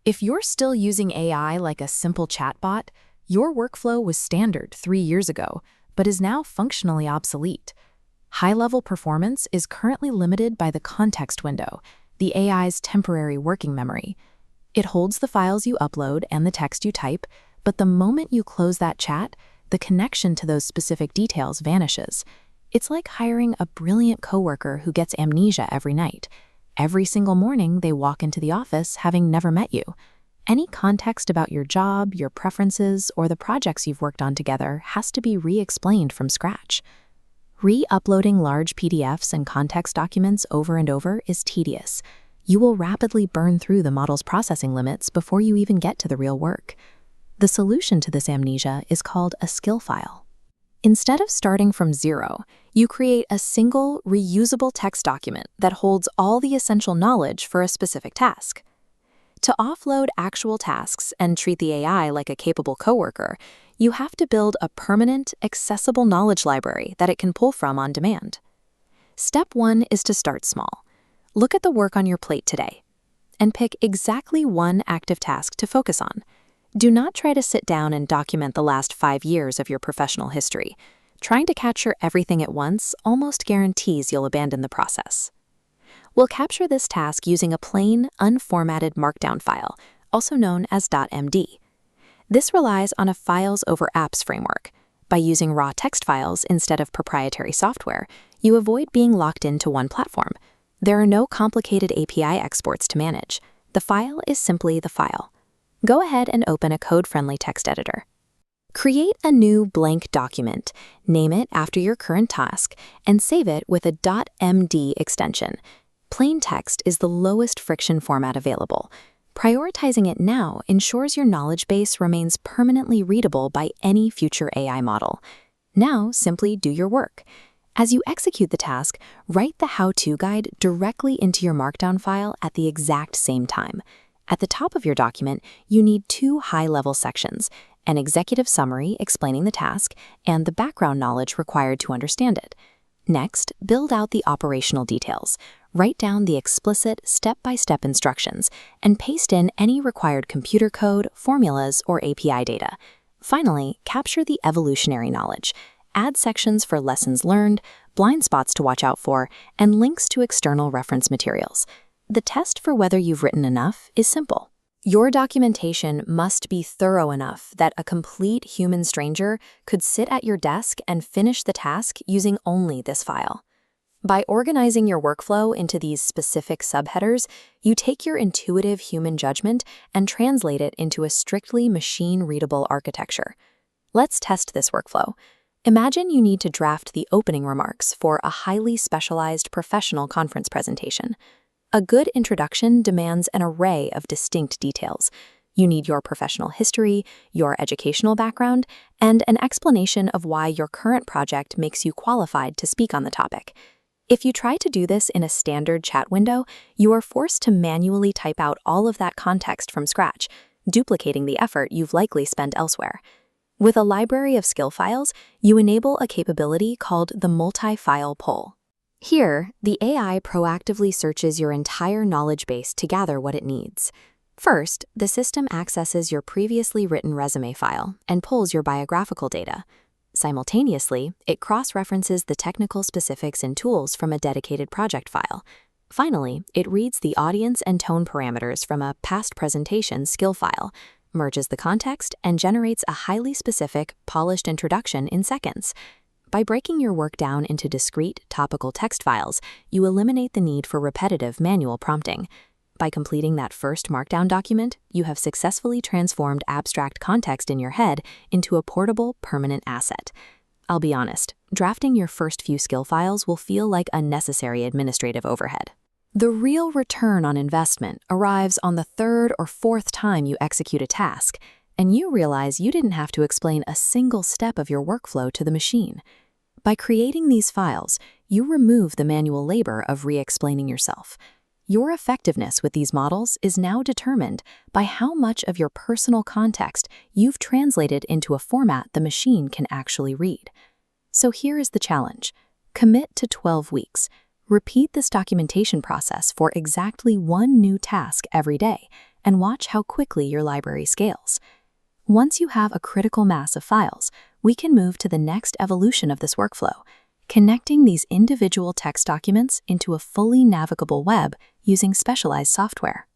If you're still using AI like a simple chatbot, your workflow was standard 3 years ago, but is now functionally obsolete. High-level performance is currently limited by the context window, the AI's temporary working memory. It holds the files you upload and the text you type, but the moment you close that chat, the connection to those specific details vanishes. It's like hiring a brilliant coworker who gets amnesia every night. Every single morning, they walk into the office having never met you. Any context about your job, your preferences, or the projects you've worked on together has to be re-explained from scratch. Re-uploading large PDFs and context documents over and over is tedious. You will rapidly burn through the model's processing limits before you even get to the real work. The solution to this amnesia is called a skill file. Instead of starting from zero, you create a single, reusable text document that holds all the essential knowledge for a specific task. To offload actual tasks and treat the AI like a capable coworker, you have to build a permanent, accessible knowledge library that it can pull from on demand. Step 1 is to start small. Look at the work on your plate today and pick exactly one active task to focus on. Do not try to sit down and document the last 5 years of your professional history. Trying to capture everything at once almost guarantees you'll abandon the process. We'll capture this task using a plain, unformatted Markdown file, also known as .md. This relies on a files over apps framework. By using raw text files instead of proprietary software, you avoid being locked into one platform. There are no complicated API exports to manage. The file is simply the file. Go ahead and open a code-friendly text editor. Create a new blank document, name it after your current task, and save it with a .md extension. Plain text is the lowest friction format available. Prioritizing it now ensures your knowledge base remains permanently readable by any future AI model. Now, simply do your work. As you execute the task, write the how-to guide directly into your Markdown file at the exact same time. At the top of your document, you need 2 high-level sections, an executive summary explaining the task and the background knowledge required to understand it. Next, build out the operational details. Write down the explicit step-by-step instructions and paste in any required computer code, formulas, or API data. Finally, capture the evolutionary knowledge. Add sections for lessons learned, blind spots to watch out for, and links to external reference materials. The test for whether you've written enough is simple. Your documentation must be thorough enough that a complete human stranger could sit at your desk and finish the task using only this file. By organizing your workflow into these specific subheaders, you take your intuitive human judgment and translate it into a strictly machine-readable architecture. Let's test this workflow. Imagine you need to draft the opening remarks for a highly specialized professional conference presentation. A good introduction demands an array of distinct details. You need your professional history, your educational background, and an explanation of why your current project makes you qualified to speak on the topic. If you try to do this in a standard chat window, you are forced to manually type out all of that context from scratch, duplicating the effort you've likely spent elsewhere. With a library of skill files, you enable a capability called the multi-file pull. Here, the AI proactively searches your entire knowledge base to gather what it needs. First, the system accesses your previously written resume file and pulls your biographical data. Simultaneously, it cross-references the technical specifics and tools from a dedicated project file. Finally, it reads the audience and tone parameters from a past presentation skill file, merges the context, and generates a highly specific, polished introduction in seconds. By breaking your work down into discrete, topical text files, you eliminate the need for repetitive manual prompting. By completing that first Markdown document, you have successfully transformed abstract context in your head into a portable, permanent asset. I'll be honest, drafting your first few skill files will feel like unnecessary administrative overhead. The real return on investment arrives on the 3rd or 4th time you execute a task, and you realize you didn't have to explain a single step of your workflow to the machine. By creating these files, you remove the manual labor of re-explaining yourself. Your effectiveness with these models is now determined by how much of your personal context you've translated into a format the machine can actually read. So here is the challenge. Commit to 12 weeks. Repeat this documentation process for exactly one new task every day, and watch how quickly your library scales. Once you have a critical mass of files, we can move to the next evolution of this workflow, connecting these individual text documents into a fully navigable web using specialized software.